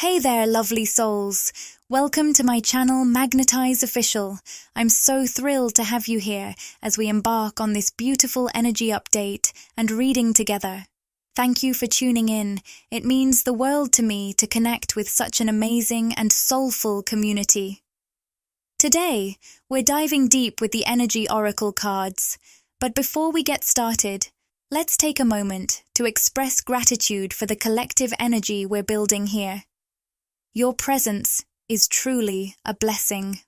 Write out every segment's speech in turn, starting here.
Hey there, lovely souls. Welcome to my channel, Magnetize Official. I'm so thrilled to have you here as we embark on this beautiful energy update and reading together. Thank you for tuning in. It means the world to me to connect with such an amazing and soulful community. Today, we're diving deep with the Energy Oracle cards. But before we get started, let's take a moment to express gratitude for the collective energy we're building here. Your presence is truly a blessing.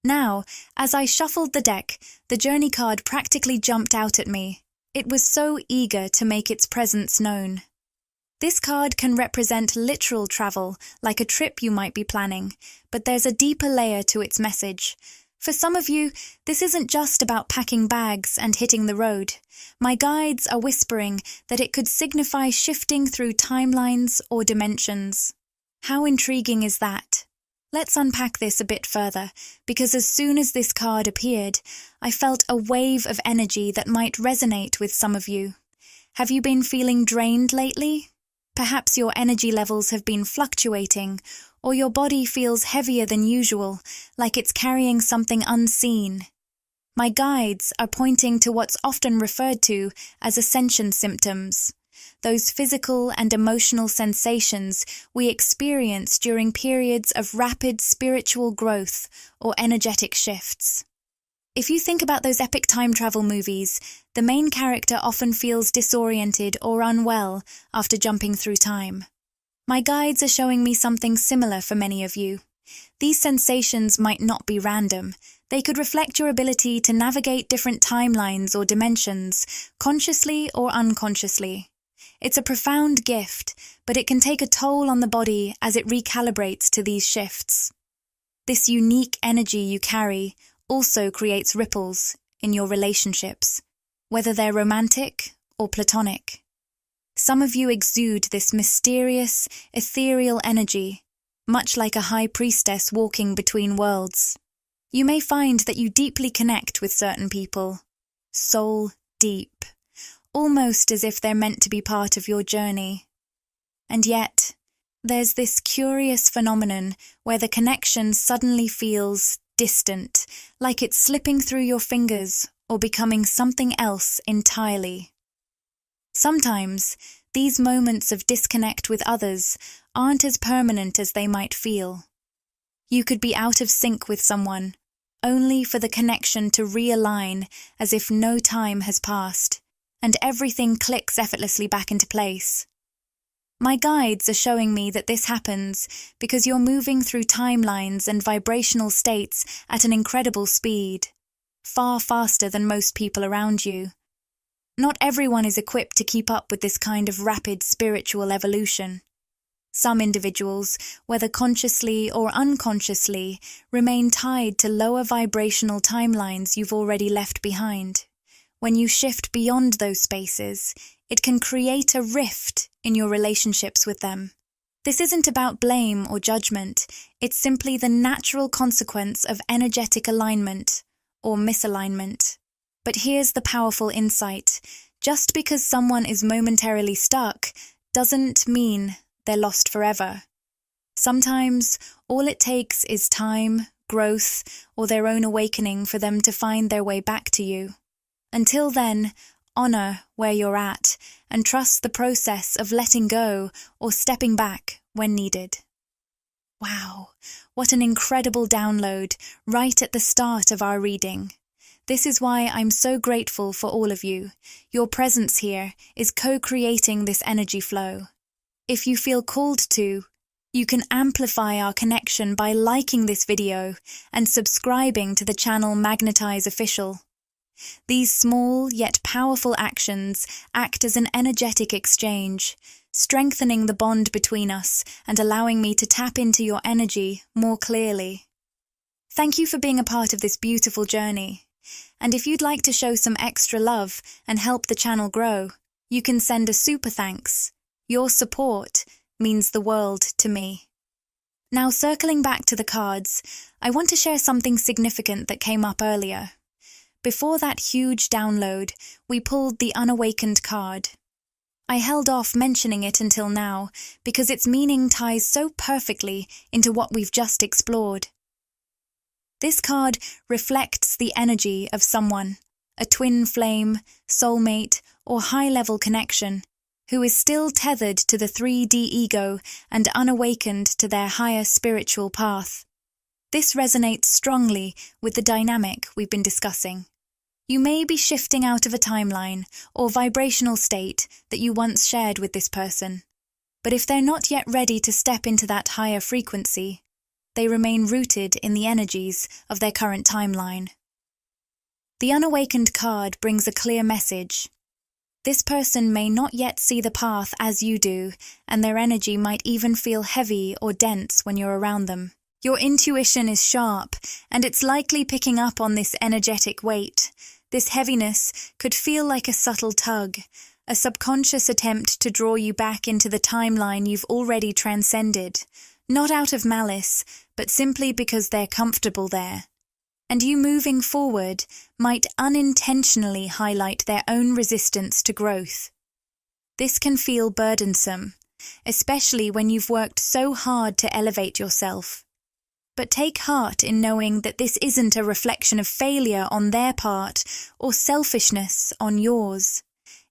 Now, as I shuffled the deck, the journey card practically jumped out at me. It was so eager to make its presence known. This card can represent literal travel, like a trip you might be planning, but there's a deeper layer to its message. For some of you, this isn't just about packing bags and hitting the road. My guides are whispering that it could signify shifting through timelines or dimensions. How intriguing is that? Let's unpack this a bit further, because as soon as this card appeared, I felt a wave of energy that might resonate with some of you. Have you been feeling drained lately? Perhaps your energy levels have been fluctuating, or your body feels heavier than usual, like it's carrying something unseen. My guides are pointing to what's often referred to as ascension symptoms. Those physical and emotional sensations we experience during periods of rapid spiritual growth or energetic shifts. If you think about those epic time travel movies, the main character often feels disoriented or unwell after jumping through time. My guides are showing me something similar for many of you. These sensations might not be random. They could reflect your ability to navigate different timelines or dimensions, consciously or unconsciously. It's a profound gift, but it can take a toll on the body as it recalibrates to these shifts. This unique energy you carry also creates ripples in your relationships, whether they're romantic or platonic. Some of you exude this mysterious, ethereal energy, much like a high priestess walking between worlds. You may find that you deeply connect with certain people, soul deep, almost as if they're meant to be part of your journey. And yet, there's this curious phenomenon where the connection suddenly feels distant, like it's slipping through your fingers or becoming something else entirely. Sometimes, these moments of disconnect with others aren't as permanent as they might feel. You could be out of sync with someone, only for the connection to realign as if no time has passed, and everything clicks effortlessly back into place. My guides are showing me that this happens because you're moving through timelines and vibrational states at an incredible speed, far faster than most people around you. Not everyone is equipped to keep up with this kind of rapid spiritual evolution. Some individuals, whether consciously or unconsciously, remain tied to lower vibrational timelines you've already left behind. When you shift beyond those spaces, it can create a rift in your relationships with them. This isn't about blame or judgment, it's simply the natural consequence of energetic alignment or misalignment. But here's the powerful insight. Just because someone is momentarily stuck doesn't mean they're lost forever. Sometimes all it takes is time, growth, or their own awakening for them to find their way back to you. Until then, honor where you're at and trust the process of letting go or stepping back when needed. Wow, what an incredible download right at the start of our reading. This is why I'm so grateful for all of you. Your presence here is co-creating this energy flow. If you feel called to, you can amplify our connection by liking this video and subscribing to the channel Magnetize Official. These small yet powerful actions act as an energetic exchange, strengthening the bond between us and allowing me to tap into your energy more clearly. Thank you for being a part of this beautiful journey. And if you'd like to show some extra love and help the channel grow, you can send a super thanks. Your support means the world to me. Now, circling back to the cards, I want to share something significant that came up earlier. Before that huge download, we pulled the unawakened card. I held off mentioning it until now because its meaning ties so perfectly into what we've just explored. This card reflects the energy of someone, a twin flame, soulmate, or high-level connection, who is still tethered to the 3D ego and unawakened to their higher spiritual path. This resonates strongly with the dynamic we've been discussing. You may be shifting out of a timeline or vibrational state that you once shared with this person, but if they're not yet ready to step into that higher frequency, they remain rooted in the energies of their current timeline. The unawakened card brings a clear message. This person may not yet see the path as you do, and their energy might even feel heavy or dense when you're around them. Your intuition is sharp, and it's likely picking up on this energetic weight. This heaviness could feel like a subtle tug, a subconscious attempt to draw you back into the timeline you've already transcended, not out of malice, but simply because they're comfortable there. And you moving forward might unintentionally highlight their own resistance to growth. This can feel burdensome, especially when you've worked so hard to elevate yourself. But take heart in knowing that this isn't a reflection of failure on their part or selfishness on yours.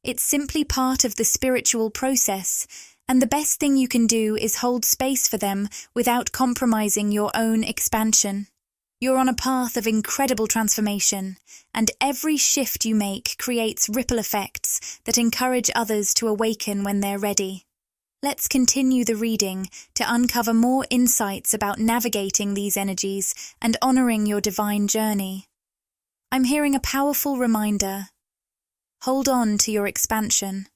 It's simply part of the spiritual process, and the best thing you can do is hold space for them without compromising your own expansion. You're on a path of incredible transformation, and every shift you make creates ripple effects that encourage others to awaken when they're ready. Let's continue the reading to uncover more insights about navigating these energies and honoring your divine journey. I'm hearing a powerful reminder. Hold on to your expansion.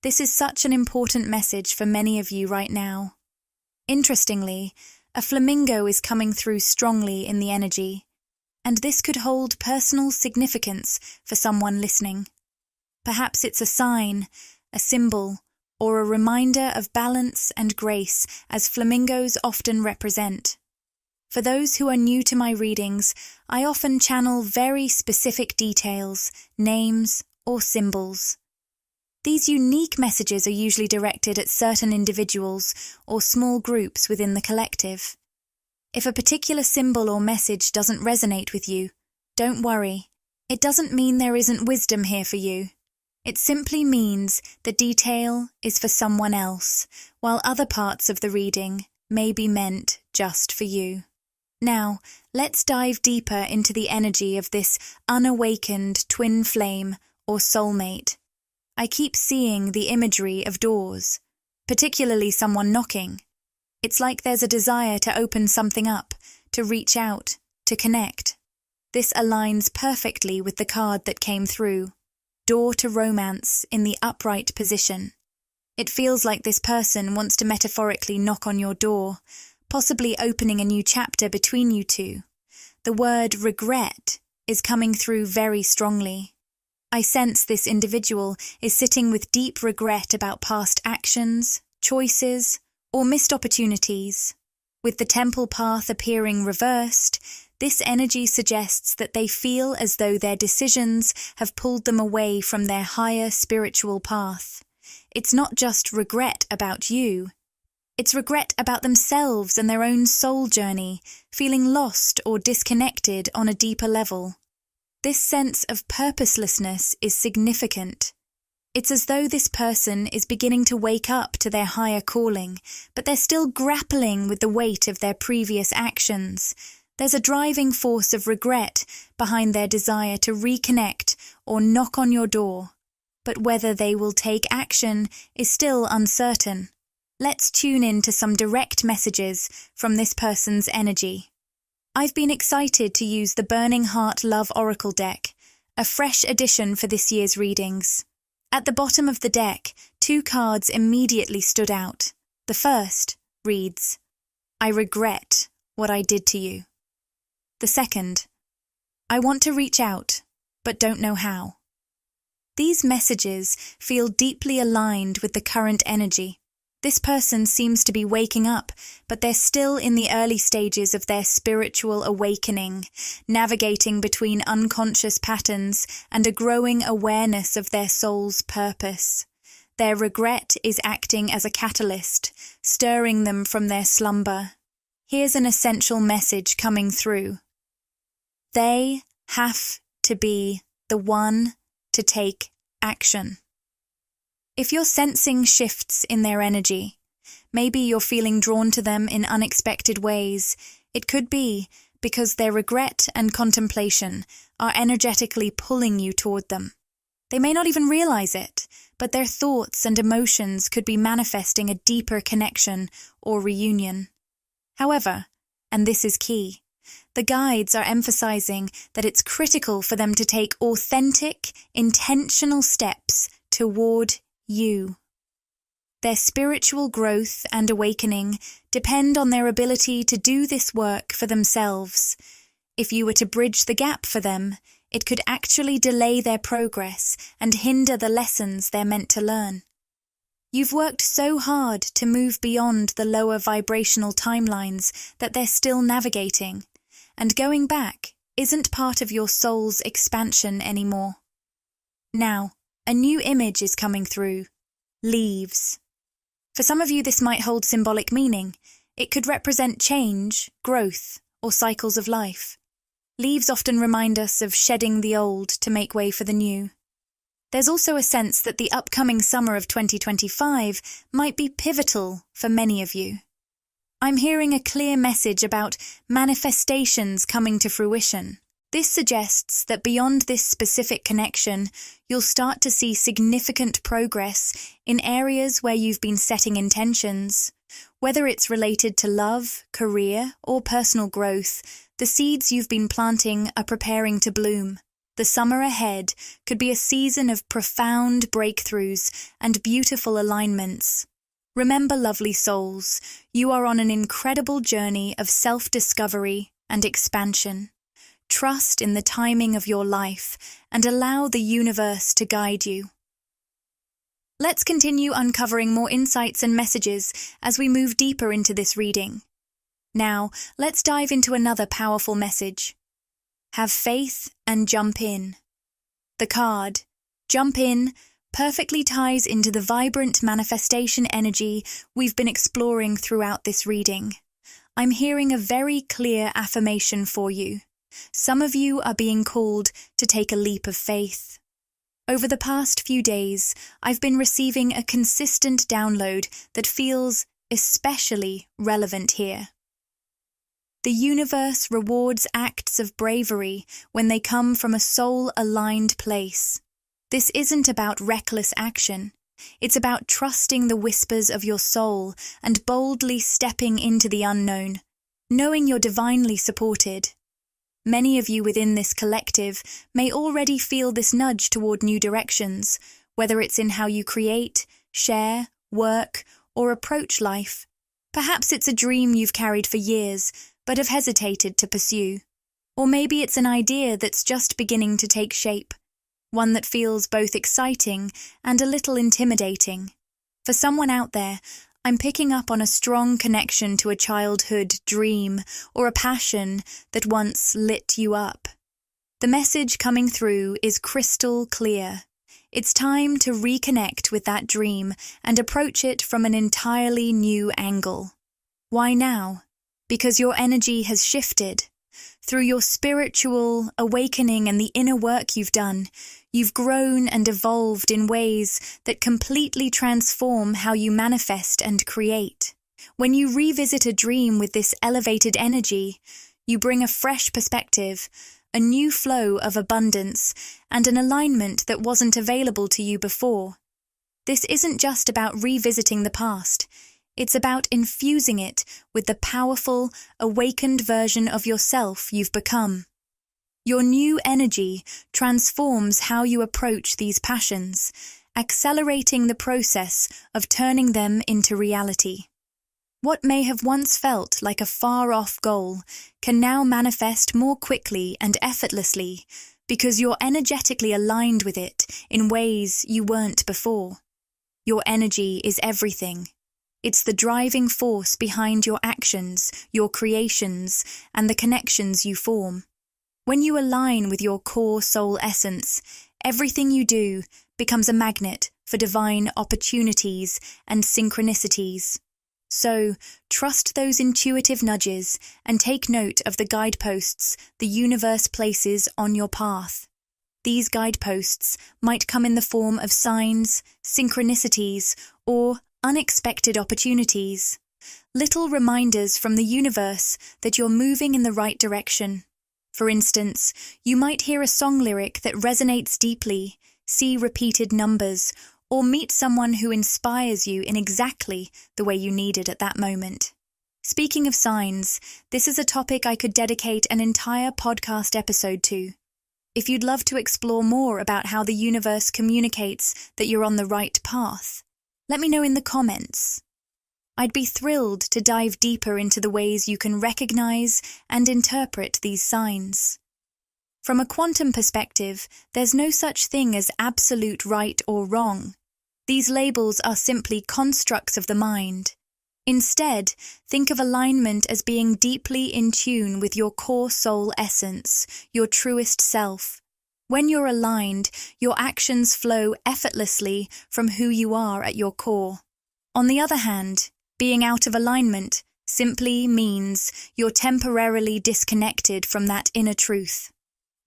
This is such an important message for many of you right now. Interestingly, a flamingo is coming through strongly in the energy, and this could hold personal significance for someone listening. Perhaps it's a sign, a symbol, or a reminder of balance and grace as flamingos often represent. For those who are new to my readings, I often channel very specific details, names, or symbols. These unique messages are usually directed at certain individuals or small groups within the collective. If a particular symbol or message doesn't resonate with you, don't worry. It doesn't mean there isn't wisdom here for you. It simply means the detail is for someone else, while other parts of the reading may be meant just for you. Now, let's dive deeper into the energy of this unawakened twin flame or soulmate. I keep seeing the imagery of doors, particularly someone knocking. It's like there's a desire to open something up, to reach out, to connect. This aligns perfectly with the card that came through, door to romance in the upright position. It feels like this person wants to metaphorically knock on your door, possibly opening a new chapter between you two. The word regret is coming through very strongly. I sense this individual is sitting with deep regret about past actions, choices, or missed opportunities. With the temple path appearing reversed, this energy suggests that they feel as though their decisions have pulled them away from their higher spiritual path. It's not just regret about you. It's regret about themselves and their own soul journey, feeling lost or disconnected on a deeper level. This sense of purposelessness is significant. It's as though this person is beginning to wake up to their higher calling, but they're still grappling with the weight of their previous actions. There's a driving force of regret behind their desire to reconnect or knock on your door, but whether they will take action is still uncertain. Let's tune in to some direct messages from this person's energy. I've been excited to use the Burning Heart Love Oracle deck, a fresh addition for this year's readings. At the bottom of the deck, 2 cards immediately stood out. The first reads, "I regret what I did to you." The second, "I want to reach out, but don't know how." These messages feel deeply aligned with the current energy. This person seems to be waking up, but they're still in the early stages of their spiritual awakening, navigating between unconscious patterns and a growing awareness of their soul's purpose. Their regret is acting as a catalyst, stirring them from their slumber. Here's an essential message coming through. They have to be the one to take action. If you're sensing shifts in their energy, maybe you're feeling drawn to them in unexpected ways, it could be because their regret and contemplation are energetically pulling you toward them. They may not even realize it, but their thoughts and emotions could be manifesting a deeper connection or reunion. However, and this is key, the guides are emphasizing that it's critical for them to take authentic, intentional steps toward you. Their spiritual growth and awakening depend on their ability to do this work for themselves. If you were to bridge the gap for them, it could actually delay their progress and hinder the lessons they're meant to learn. You've worked so hard to move beyond the lower vibrational timelines that they're still navigating, and going back isn't part of your soul's expansion anymore. Now, a new image is coming through. Leaves. For some of you, this might hold symbolic meaning. It could represent change, growth, or cycles of life. Leaves often remind us of shedding the old to make way for the new. There's also a sense that the upcoming summer of 2025 might be pivotal for many of you. I'm hearing a clear message about manifestations coming to fruition. This suggests that beyond this specific connection, you'll start to see significant progress in areas where you've been setting intentions. Whether it's related to love, career, or personal growth, the seeds you've been planting are preparing to bloom. The summer ahead could be a season of profound breakthroughs and beautiful alignments. Remember, lovely souls, you are on an incredible journey of self-discovery and expansion. Trust in the timing of your life and allow the universe to guide you. Let's continue uncovering more insights and messages as we move deeper into this reading. Now, let's dive into another powerful message. Have faith and jump in. The card, Jump In, perfectly ties into the vibrant manifestation energy we've been exploring throughout this reading. I'm hearing a very clear affirmation for you. Some of you are being called to take a leap of faith. Over the past few days, I've been receiving a consistent download that feels especially relevant here. The universe rewards acts of bravery when they come from a soul-aligned place. This isn't about reckless action. It's about trusting the whispers of your soul and boldly stepping into the unknown, knowing you're divinely supported. Many of you within this collective may already feel this nudge toward new directions, whether it's in how you create, share, work, or approach life. Perhaps it's a dream you've carried for years, but have hesitated to pursue. Or maybe it's an idea that's just beginning to take shape, one that feels both exciting and a little intimidating. For someone out there, I'm picking up on a strong connection to a childhood dream or a passion that once lit you up. The message coming through is crystal clear. It's time to reconnect with that dream and approach it from an entirely new angle. Why now? Because your energy has shifted. Through your spiritual awakening and the inner work you've done, you've grown and evolved in ways that completely transform how you manifest and create. When you revisit a dream with this elevated energy, you bring a fresh perspective, a new flow of abundance, and an alignment that wasn't available to you before. This isn't just about revisiting the past. It's about infusing it with the powerful, awakened version of yourself you've become. Your new energy transforms how you approach these passions, accelerating the process of turning them into reality. What may have once felt like a far-off goal can now manifest more quickly and effortlessly because you're energetically aligned with it in ways you weren't before. Your energy is everything. It's the driving force behind your actions, your creations, and the connections you form. When you align with your core soul essence, Everything you do becomes a magnet for divine opportunities and synchronicities. So, trust those intuitive nudges and take note of the guideposts the universe places on your path. These guideposts might come in the form of signs, synchronicities, or unexpected opportunities. Little reminders from the universe that you're moving in the right direction. For instance, you might hear a song lyric that resonates deeply, see repeated numbers, or meet someone who inspires you in exactly the way you needed at that moment. Speaking of signs, this is a topic I could dedicate an entire podcast episode to. If you'd love to explore more about how the universe communicates that you're on the right path, let me know in the comments. I'd be thrilled to dive deeper into the ways you can recognize and interpret these signs. From a quantum perspective, there's no such thing as absolute right or wrong. These labels are simply constructs of the mind. Instead, think of alignment as being deeply in tune with your core soul essence, your truest self. When you're aligned, your actions flow effortlessly from who you are at your core. On the other hand, being out of alignment simply means you're temporarily disconnected from that inner truth.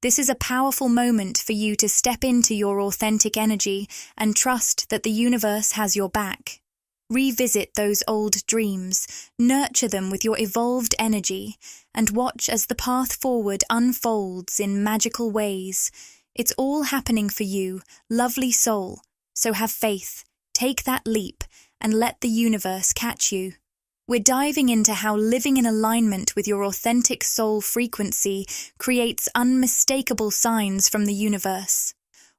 This is a powerful moment for you to step into your authentic energy and trust that the universe has your back. Revisit those old dreams, nurture them with your evolved energy, and watch as the path forward unfolds in magical ways. It's all happening for you, lovely soul, so have faith, take that leap, and let the universe catch you. We're diving into how living in alignment with your authentic soul frequency creates unmistakable signs from the universe.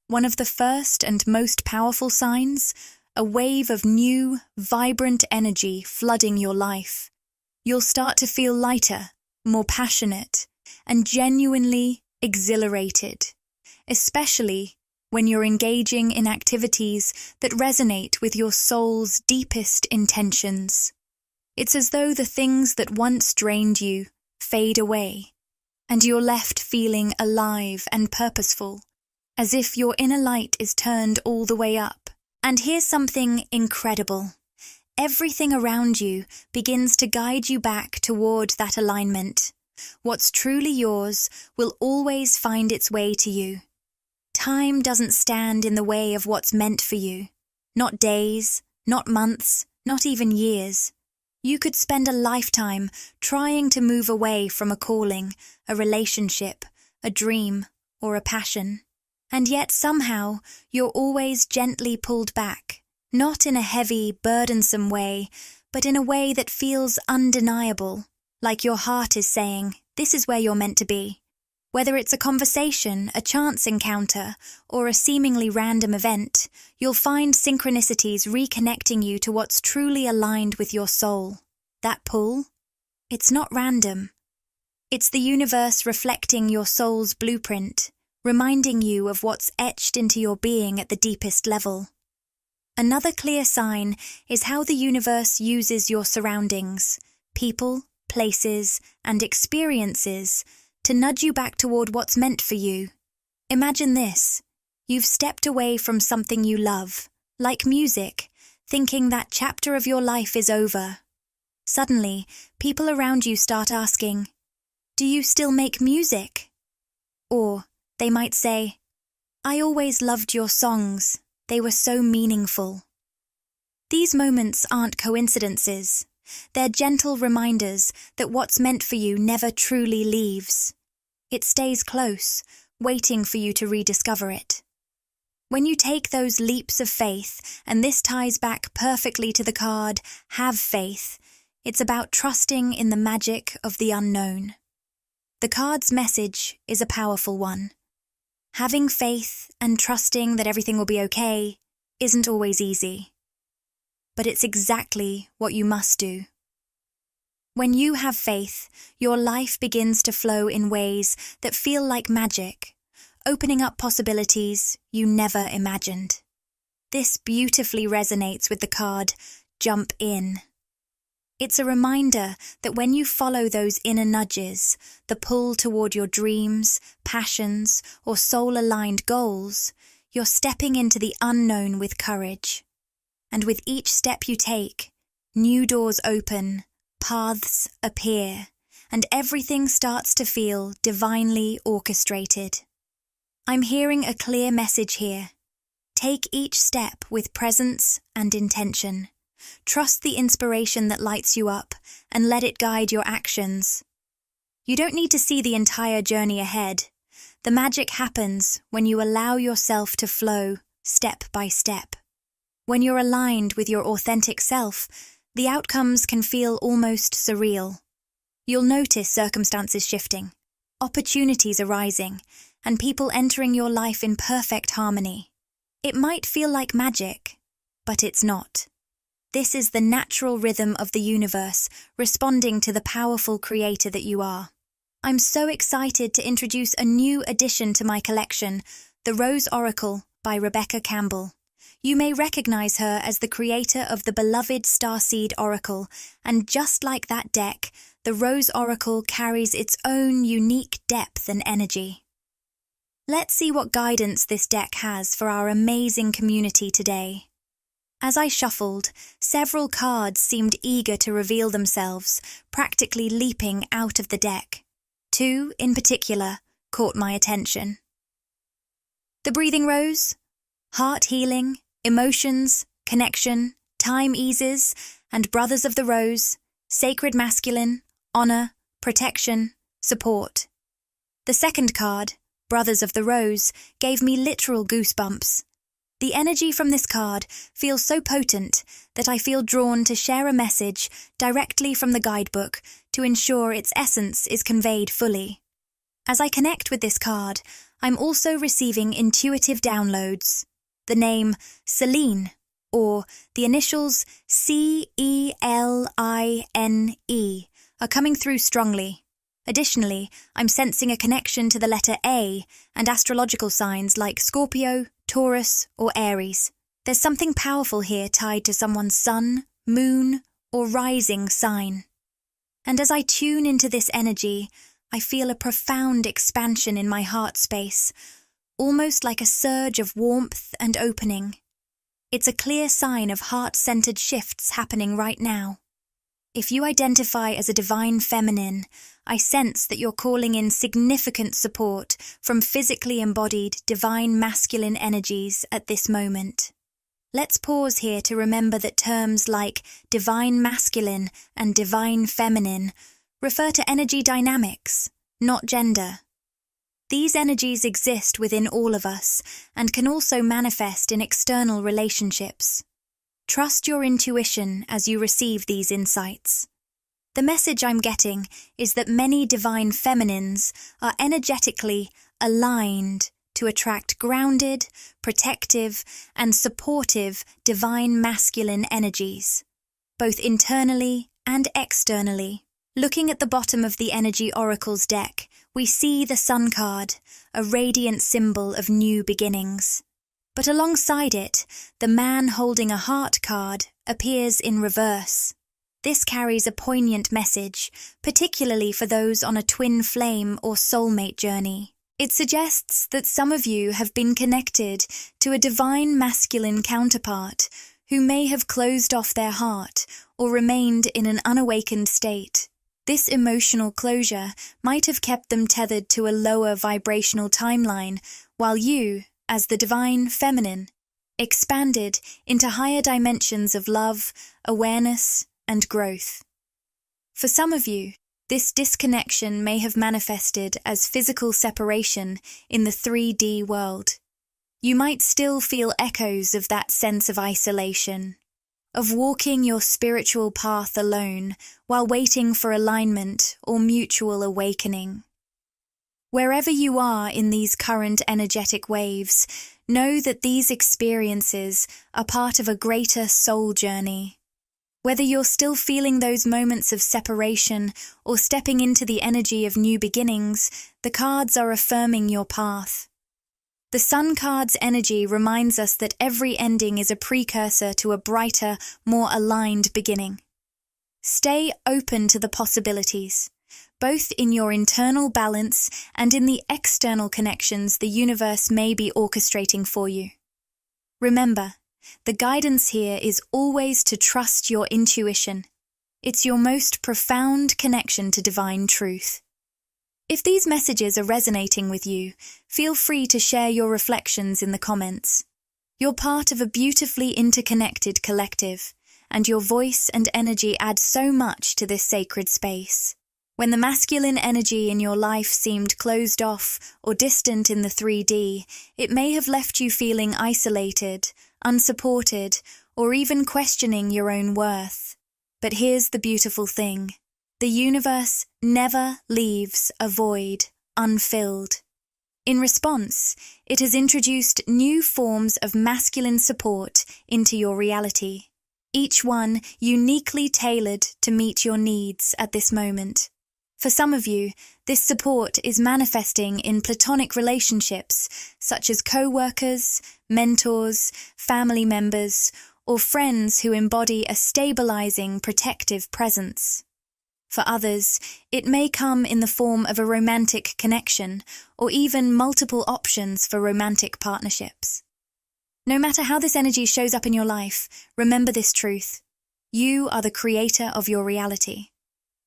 One of the first and most powerful signs? A wave of new, vibrant energy flooding your life. You'll start to feel lighter, more passionate, and genuinely exhilarated, especially when you're engaging in activities that resonate with your soul's deepest intentions. It's as though the things that once drained you fade away, and you're left feeling alive and purposeful, as if your inner light is turned all the way up. And here's something incredible. Everything around you begins to guide you back toward that alignment. What's truly yours will always find its way to you. Time doesn't stand in the way of what's meant for you. Not days, not months, not even years. You could spend a lifetime trying to move away from a calling, a relationship, a dream, or a passion. And yet somehow you're always gently pulled back, not in a heavy, burdensome way, but in a way that feels undeniable, like your heart is saying, this is where you're meant to be. Whether it's a conversation, a chance encounter, or a seemingly random event, you'll find synchronicities reconnecting you to what's truly aligned with your soul. That pull? It's not random. It's the universe reflecting your soul's blueprint, reminding you of what's etched into your being at the deepest level. Another clear sign is how the universe uses your surroundings, people, places, and experiences to nudge you back toward what's meant for you. Imagine this. You've stepped away from something you love, like music, thinking that chapter of your life is over. Suddenly, people around you start asking, "Do you still make music?" Or they might say, "I always loved your songs. They were so meaningful." These moments aren't coincidences. They're gentle reminders that what's meant for you never truly leaves. It stays close, waiting for you to rediscover it. When you take those leaps of faith, and this ties back perfectly to the card, have faith, it's about trusting in the magic of the unknown. The card's message is a powerful one. Having faith and trusting that everything will be okay isn't always easy. But it's exactly what you must do. When you have faith, your life begins to flow in ways that feel like magic, opening up possibilities you never imagined. This beautifully resonates with the card, Jump In. It's a reminder that when you follow those inner nudges, the pull toward your dreams, passions, or soul-aligned goals, you're stepping into the unknown with courage. And with each step you take, new doors open, paths appear, and everything starts to feel divinely orchestrated. I'm hearing a clear message here. Take each step with presence and intention. Trust the inspiration that lights you up and let it guide your actions. You don't need to see the entire journey ahead. The magic happens when you allow yourself to flow step by step. When you're aligned with your authentic self, the outcomes can feel almost surreal. You'll notice circumstances shifting, opportunities arising, and people entering your life in perfect harmony. It might feel like magic, but it's not. This is the natural rhythm of the universe, responding to the powerful creator that you are. I'm so excited to introduce a new addition to my collection, The Rose Oracle by Rebecca Campbell. You may recognize her as the creator of the beloved Starseed Oracle, and just like that deck, the Rose Oracle carries its own unique depth and energy. Let's see what guidance this deck has for our amazing community today. As I shuffled, several cards seemed eager to reveal themselves, practically leaping out of the deck. Two, in particular, caught my attention. The Breathing Rose, Heart Healing, Emotions, Connection, Time Eases, and Brothers of the Rose, Sacred Masculine, Honor, Protection, Support. The second card, Brothers of the Rose, gave me literal goosebumps. The energy from this card feels so potent that I feel drawn to share a message directly from the guidebook to ensure its essence is conveyed fully. As I connect with this card, I'm also receiving intuitive downloads. The name Celine, or the initials CELINE, are coming through strongly. Additionally, I'm sensing a connection to the letter A and astrological signs like Scorpio, Taurus, or Aries. There's something powerful here tied to someone's sun, moon, or rising sign. And as I tune into this energy, I feel a profound expansion in my heart space, almost like a surge of warmth and opening. It's a clear sign of heart-centered shifts happening right now. If you identify as a divine feminine, I sense that you're calling in significant support from physically embodied divine masculine energies at this moment. Let's pause here to remember that terms like divine masculine and divine feminine refer to energy dynamics, not gender. These energies exist within all of us and can also manifest in external relationships. Trust your intuition as you receive these insights. The message I'm getting is that many divine feminines are energetically aligned to attract grounded, protective, and supportive divine masculine energies, both internally and externally. Looking at the bottom of the Energy Oracles deck, we see the Sun card, a radiant symbol of new beginnings. But alongside it, the man holding a heart card appears in reverse. This carries a poignant message, particularly for those on a twin flame or soulmate journey. It suggests that some of you have been connected to a divine masculine counterpart who may have closed off their heart or remained in an unawakened state. This emotional closure might have kept them tethered to a lower vibrational timeline, while you, as the divine feminine, expanded into higher dimensions of love, awareness, and growth. For some of you, this disconnection may have manifested as physical separation in the 3D world. You might still feel echoes of that sense of isolation, of walking your spiritual path alone while waiting for alignment or mutual awakening. Wherever you are in these current energetic waves, know that these experiences are part of a greater soul journey. Whether you're still feeling those moments of separation or stepping into the energy of new beginnings, the cards are affirming your path. The Sun card's energy reminds us that every ending is a precursor to a brighter, more aligned beginning. Stay open to the possibilities, both in your internal balance and in the external connections the universe may be orchestrating for you. Remember, the guidance here is always to trust your intuition. It's your most profound connection to divine truth. If these messages are resonating with you, feel free to share your reflections in the comments. You're part of a beautifully interconnected collective, and your voice and energy add so much to this sacred space. When the masculine energy in your life seemed closed off or distant in the 3D, it may have left you feeling isolated, unsupported, or even questioning your own worth. But here's the beautiful thing. The universe never leaves a void unfilled. In response, it has introduced new forms of masculine support into your reality, each one uniquely tailored to meet your needs at this moment. For some of you, this support is manifesting in platonic relationships, such as co-workers, mentors, family members, or friends who embody a stabilizing, protective presence. For others, it may come in the form of a romantic connection, or even multiple options for romantic partnerships. No matter how this energy shows up in your life, remember this truth. You are the creator of your reality.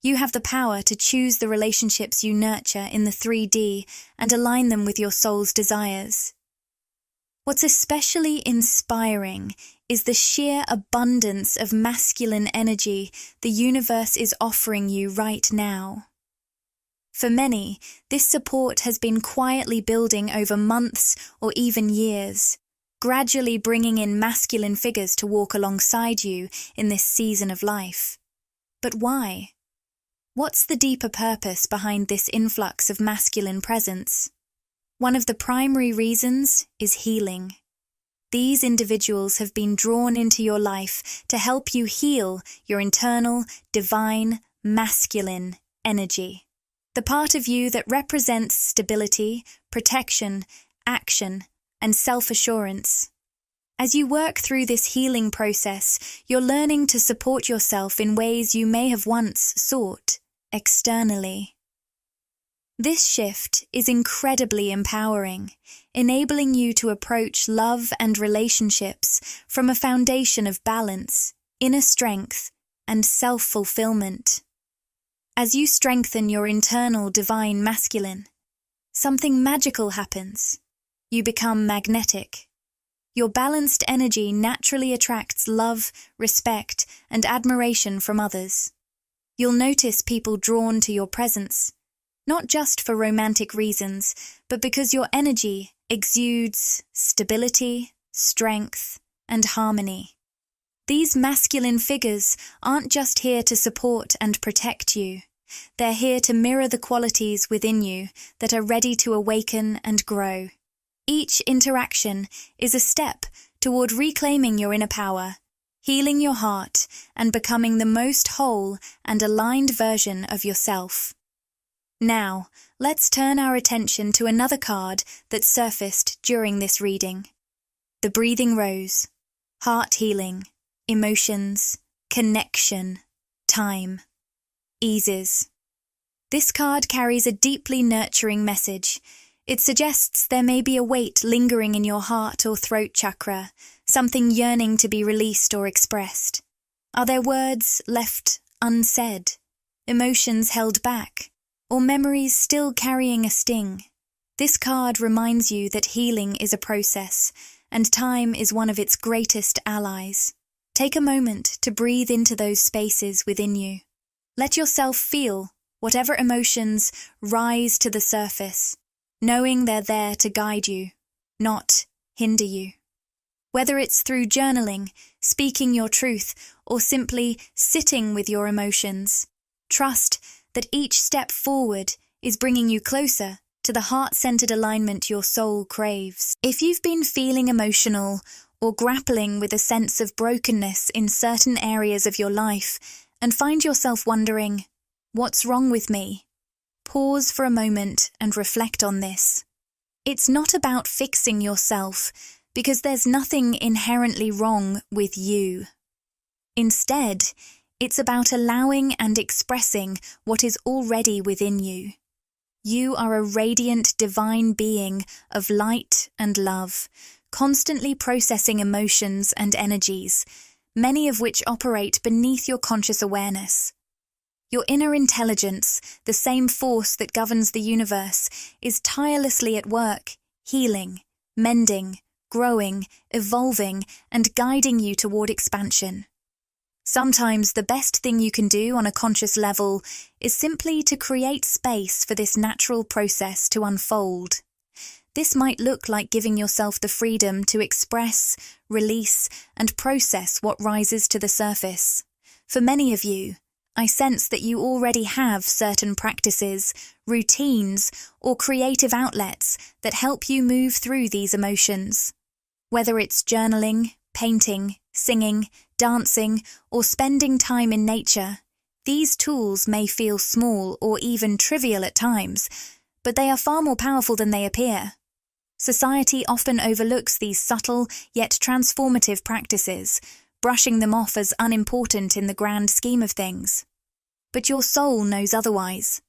You have the power to choose the relationships you nurture in the 3D and align them with your soul's desires. What's especially inspiring is the sheer abundance of masculine energy the universe is offering you right now. For many, this support has been quietly building over months or even years, gradually bringing in masculine figures to walk alongside you in this season of life. But why? What's the deeper purpose behind this influx of masculine presence? One of the primary reasons is healing. These individuals have been drawn into your life to help you heal your internal, divine, masculine energy. The part of you that represents stability, protection, action, and self-assurance. As you work through this healing process, you're learning to support yourself in ways you may have once sought externally. This shift is incredibly empowering, enabling you to approach love and relationships from a foundation of balance, inner strength, and self-fulfillment. As you strengthen your internal divine masculine, something magical happens. You become magnetic. Your balanced energy naturally attracts love, respect, and admiration from others. You'll notice people drawn to your presence, not just for romantic reasons, but because your energy exudes stability, strength, and harmony. These masculine figures aren't just here to support and protect you. They're here to mirror the qualities within you that are ready to awaken and grow. Each interaction is a step toward reclaiming your inner power, healing your heart, and becoming the most whole and aligned version of yourself. Now, let's turn our attention to another card that surfaced during this reading. The Breathing Rose. Heart healing, emotions, connection, time, eases. This card carries a deeply nurturing message. It suggests there may be a weight lingering in your heart or throat chakra, something yearning to be released or expressed. Are there words left unsaid, emotions held back, or memories still carrying a sting? This card reminds you that healing is a process, and time is one of its greatest allies. Take a moment to breathe into those spaces within you. Let yourself feel whatever emotions rise to the surface, knowing they're there to guide you, not hinder you. Whether it's through journaling, speaking your truth, or simply sitting with your emotions, trust that each step forward is bringing you closer to the heart-centered alignment your soul craves. If you've been feeling emotional or grappling with a sense of brokenness in certain areas of your life and find yourself wondering, what's wrong with me? Pause for a moment and reflect on this. It's not about fixing yourself, because there's nothing inherently wrong with you. Instead, It's about allowing and expressing what is already within you. You are a radiant divine being of light and love, constantly processing emotions and energies, many of which operate beneath your conscious awareness. Your inner intelligence, the same force that governs the universe, is tirelessly at work, healing, mending, growing, evolving, and guiding you toward expansion. Sometimes the best thing you can do on a conscious level is simply to create space for this natural process to unfold. This might look like giving yourself the freedom to express, release, and process what rises to the surface. For many of you, I sense that you already have certain practices, routines, or creative outlets that help you move through these emotions. Whether it's journaling, painting, singing, dancing, or spending time in nature, these tools may feel small or even trivial at times, but they are far more powerful than they appear. Society often overlooks these subtle yet transformative practices, brushing them off as unimportant in the grand scheme of things. But your soul knows otherwise.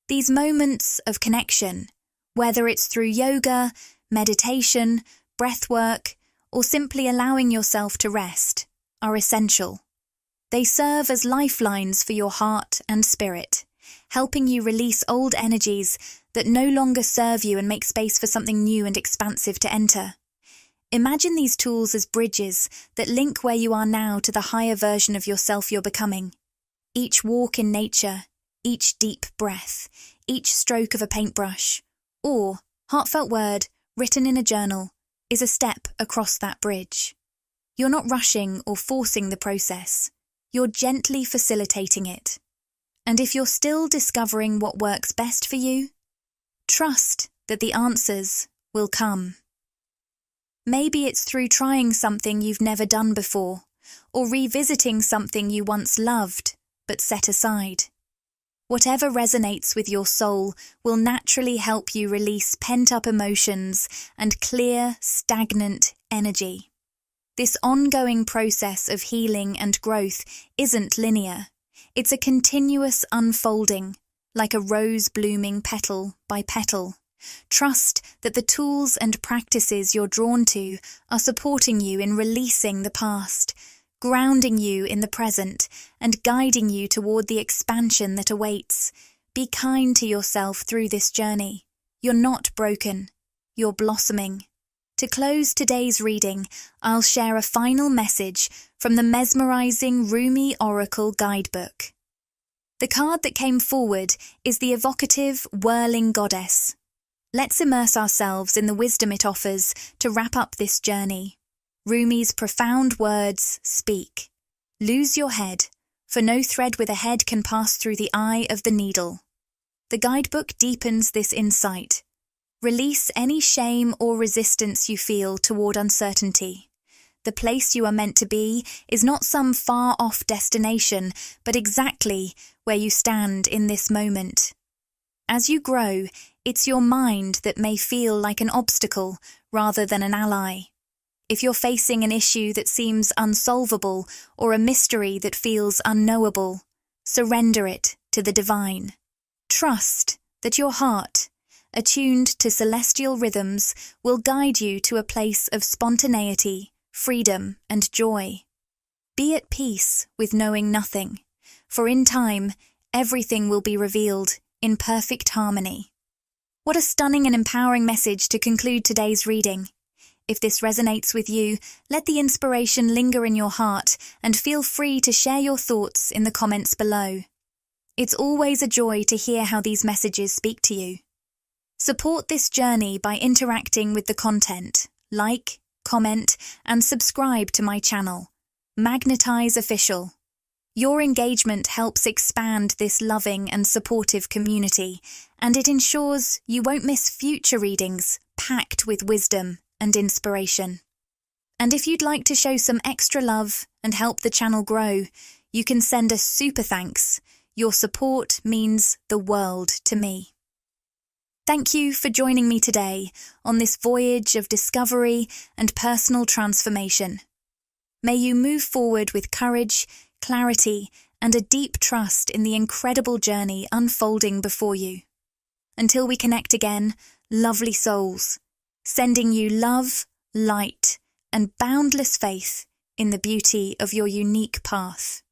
These moments of connection, whether it's through yoga, meditation, breathwork, or simply allowing yourself to rest, are essential. They serve as lifelines for your heart and spirit, helping you release old energies that no longer serve you and make space for something new and expansive to enter. Imagine these tools as bridges that link where you are now to the higher version of yourself you're becoming. Each walk in nature, each deep breath, each stroke of a paintbrush, or heartfelt word written in a journal, is a step across that bridge. You're not rushing or forcing the process. You're gently facilitating it. And if you're still discovering what works best for you, trust that the answers will come. Maybe it's through trying something you've never done before, or revisiting something you once loved but set aside. Whatever resonates with your soul will naturally help you release pent-up emotions and clear, stagnant energy. This ongoing process of healing and growth isn't linear. It's a continuous unfolding, like a rose blooming petal by petal. Trust that the tools and practices you're drawn to are supporting you in releasing the past, grounding you in the present, and guiding you toward the expansion that awaits. Be kind to yourself through this journey. You're not broken. You're blossoming. To close today's reading, I'll share a final message from the mesmerizing Rumi Oracle Guidebook. The card that came forward is the evocative, whirling goddess. Let's immerse ourselves in the wisdom it offers to wrap up this journey. Rumi's profound words speak. Lose your head, for no thread with a head can pass through the eye of the needle. The guidebook deepens this insight. Release any shame or resistance you feel toward uncertainty. The place you are meant to be is not some far-off destination, but exactly where you stand in this moment. As you grow, it's your mind that may feel like an obstacle rather than an ally. If you're facing an issue that seems unsolvable or a mystery that feels unknowable, surrender it to the divine. Trust that your heart, attuned to celestial rhythms, will guide you to a place of spontaneity, freedom, and joy. Be at peace with knowing nothing, for in time, everything will be revealed in perfect harmony. What a stunning and empowering message to conclude today's reading. If this resonates with you, let the inspiration linger in your heart and feel free to share your thoughts in the comments below. It's always a joy to hear how these messages speak to you. Support this journey by interacting with the content. Like, comment, and subscribe to my channel, Magnetize Official. Your engagement helps expand this loving and supportive community, and it ensures you won't miss future readings packed with wisdom and inspiration. And if you'd like to show some extra love and help the channel grow, you can send a super thanks. Your support means the world to me. Thank you for joining me today on this voyage of discovery and personal transformation. May you move forward with courage, clarity, and a deep trust in the incredible journey unfolding before you. Until we connect again, lovely souls, sending you love, light, and boundless faith in the beauty of your unique path.